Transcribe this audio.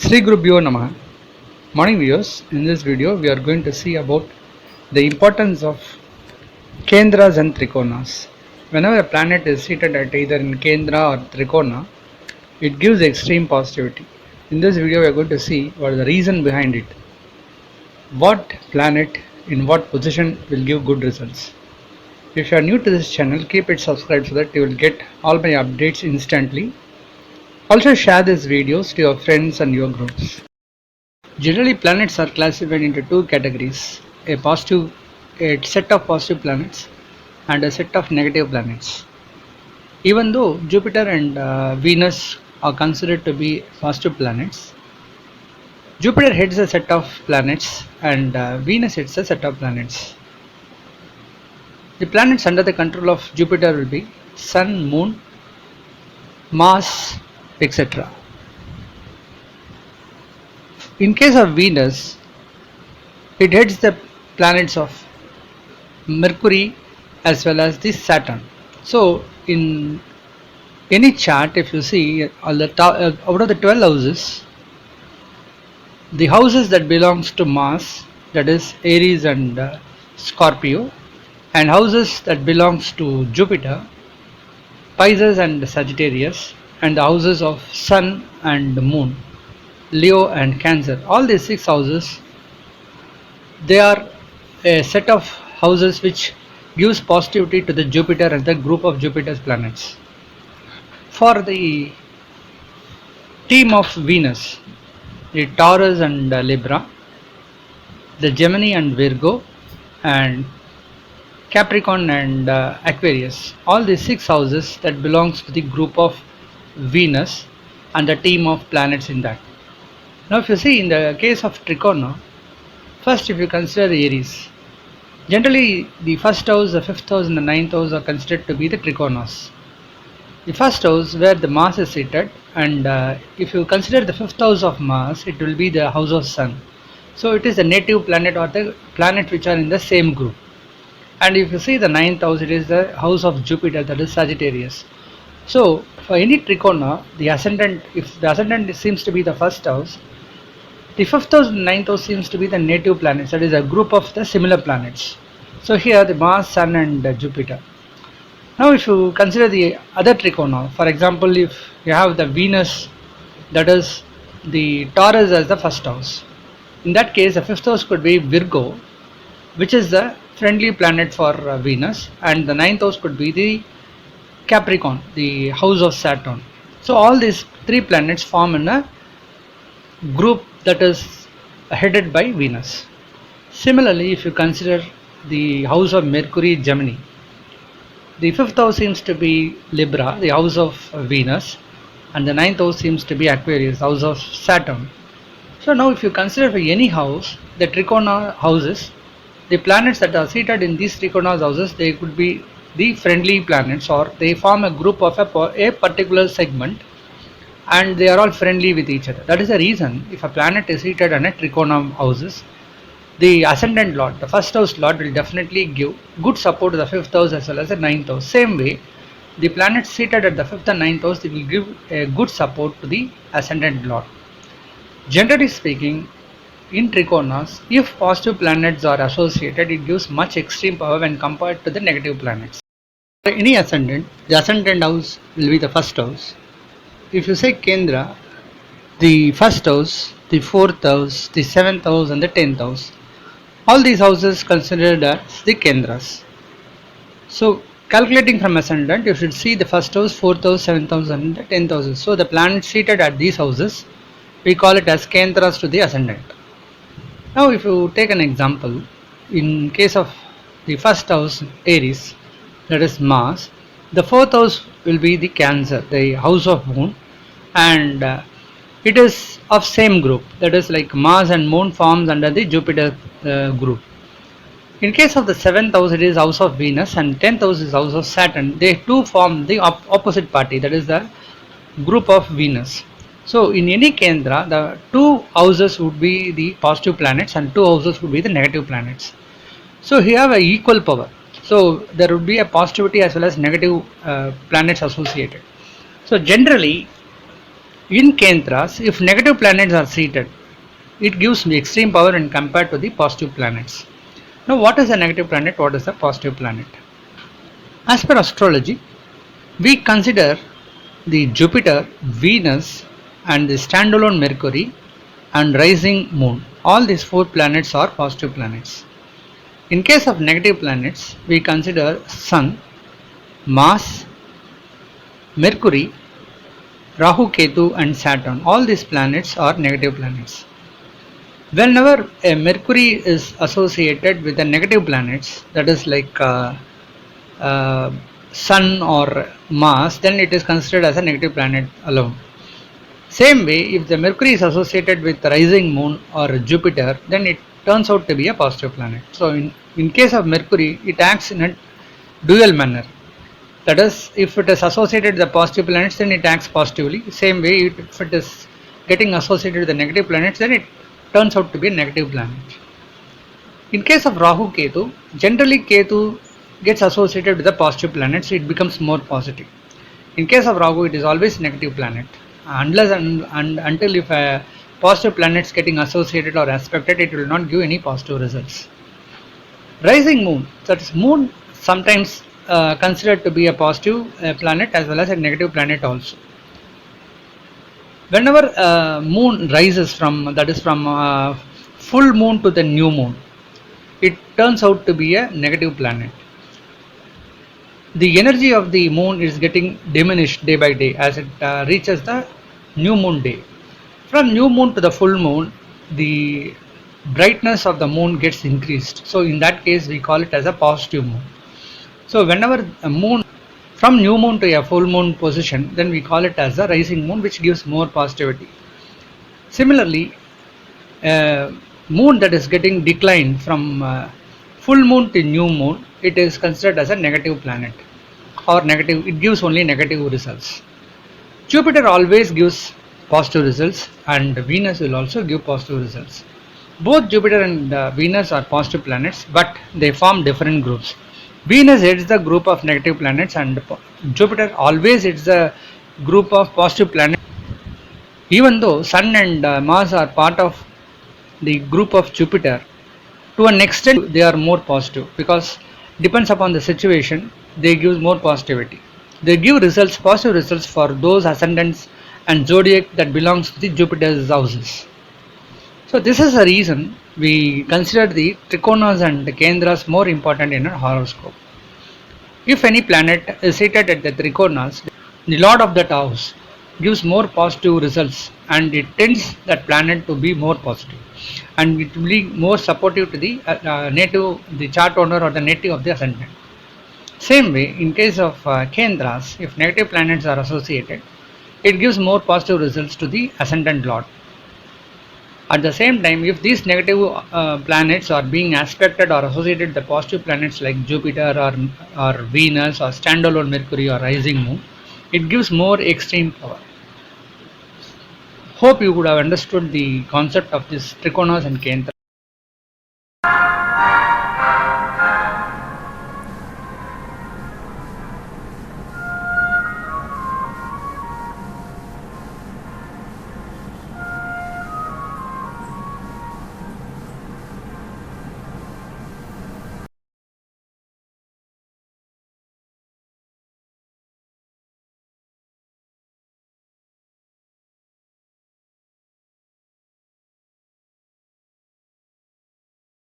Sri Gurubhyo Namaha. Morning viewers, in this video we are going to see about the importance of Kendras and Trikonas. Whenever a planet is seated at either in Kendra or Trikona, it gives extreme positivity. In this video we are going to see what is the reason behind it. What planet in what position will give good results. If you are new to this channel, keep it subscribed so that you will get all my updates instantly. Also share these videos to your friends and your groups. Generally, planets are classified into two categories: a set of positive planets and a set of negative planets. Even though Jupiter and Venus are considered to be positive planets, Jupiter heads a set of planets and Venus heads a set of planets. The planets under the control of Jupiter will be Sun, Moon, Mars, etc. In case of Venus, it heads the planets of Mercury as well as the Saturn. So in any chart, if you see out of the 12 houses, the houses that belongs to Mars, that is Aries and Scorpio, and houses that belongs to Jupiter, Pisces and Sagittarius, and the houses of Sun and Moon, Leo and Cancer, all these 6 houses, they are a set of houses which gives positivity to the Jupiter and the group of Jupiter's planets. For the team of Venus, the Taurus and Libra, the Gemini and Virgo, and Capricorn and Aquarius, all these 6 houses that belongs to the group of Venus and the team of planets in that. Now if you see in the case of Trikona, first if you consider the Aries, generally the first house, the 5th house and the 9th house are considered to be the Trikonas. The first house where the Mars is seated, and if you consider the 5th house of Mars, it will be the house of Sun. So it is the native planet or the planet which are in the same group. And if you see the 9th house, it is the house of Jupiter, that is Sagittarius. So for any Trikona, the ascendant, if the ascendant seems to be the first house, the 5th house and 9th house seems to be the native planets, that is a group of the similar planets. So here the Mars, Sun and Jupiter. Now if you consider the other Trikona, for example if you have the Venus, that is the Taurus as the first house, in that case the 5th house could be Virgo, which is the friendly planet for Venus, and the 9th house could be the Capricorn, the house of Saturn. So all these 3 planets form in a group that is headed by Venus. Similarly, if you consider the house of Mercury, Gemini, the 5th house seems to be Libra, the house of Venus, and the 9th house seems to be Aquarius, house of Saturn. So now if you consider for any house, the Trikona houses, the planets that are seated in these Trikona houses, they could be the friendly planets, or they form a group of a particular segment, and they are all friendly with each other. That is the reason if a planet is seated in a Trikona houses, the ascendant lord, the first house lord, will definitely give good support to the 5th house as well as the 9th house. Same way, the planets seated at the 5th and 9th house, they will give a good support to the ascendant lord. Generally speaking, in Trikonas, if positive planets are associated, it gives much extreme power when compared to the negative planets. For any ascendant, the ascendant house will be the first house. If you say Kendra, the first house, the 4th house, the 7th house and the 10th house, all these houses considered as the Kendras. So calculating from ascendant, you should see the first house, 4th house, 7th house and the 10th houses. So the planets seated at these houses, we call it as Kendras to the ascendant. Now if you take an example, in case of the first house Aries, that is Mars, the 4th house will be the Cancer, the house of Moon, and it is of same group, that is like Mars and Moon forms under the Jupiter group. In case of the 7th house, it is house of Venus, and 10th house is house of Saturn. They too form the opposite party, that is the group of Venus. So in any Kendra, the 2 houses would be the positive planets and 2 houses would be the negative planets. So here have a equal power. So there would be a positivity as well as negative planets associated. So generally, In Kendras, if negative planets are seated, it gives me extreme power when compared to the positive planets. Now, what is a negative planet? What is a positive planet? As per astrology, we consider the Jupiter, Venus, and the standalone Mercury and rising moon. All these four planets are positive planets. In case of negative planets, we consider Sun, Mars, Mercury, Rahu, Ketu, and Saturn. All these planets are negative planets. Whenever a Mercury is associated with the negative planets, that is like uh, Sun or Mars, then it is considered as a negative planet alone. Same way, if the Mercury is associated with rising moon or Jupiter, then it turns out to be a positive planet. So, in case of Mercury, it acts in a dual manner. That is, if it is associated with the positive planets, then it acts positively. Same way, if it is getting associated with the negative planets, then it turns out to be a negative planet. In case of Rahu Ketu, generally Ketu gets associated with the positive planets, it becomes more positive. In case of Rahu, it is always negative planet. Unless and until if a positive planet is getting associated or aspected, it will not give any positive results. Rising moon, that is moon sometimes considered to be a positive planet as well as a negative planet also. Whenever moon rises from, that is from full moon to the new moon, it turns out to be a negative planet. The energy of the moon is getting diminished day by day as it reaches the new moon day. From new moon to the full moon, the brightness of the moon gets increased. So in that case, we call it as a positive moon. So whenever a moon from new moon to a full moon position, then we call it as a rising moon, which gives more positivity. Similarly, moon that is getting declined from full moon to new moon, it is considered as a negative planet or negative, it gives only negative results. Jupiter always gives positive results and Venus will also give positive results. Both Jupiter and Venus are positive planets, but they form different groups. Venus heads the group of negative planets and Jupiter always heads the group of positive planets. Even though Sun and Mars are part of the group of Jupiter, to an extent they are more positive because depends upon the situation, they give more positivity. They give results, positive results for those ascendants and zodiac that belongs to the Jupiter's houses. So this is the reason we consider the Trikonas and Kendras more important in our horoscope. If any planet is seated at the Trikonas, the lord of that house gives more positive results and it tends that planet to be more positive and it will be more supportive to the native, the chart owner or the native of the ascendant. Same way, in case of Kendras, if negative planets are associated, it gives more positive results to the ascendant lord. At the same time, if these negative planets are being aspected or associated with the positive planets like Jupiter or Venus or standalone Mercury or rising moon, it gives more extreme power. Hope you would have understood the concept of this Trikonas and Kendras.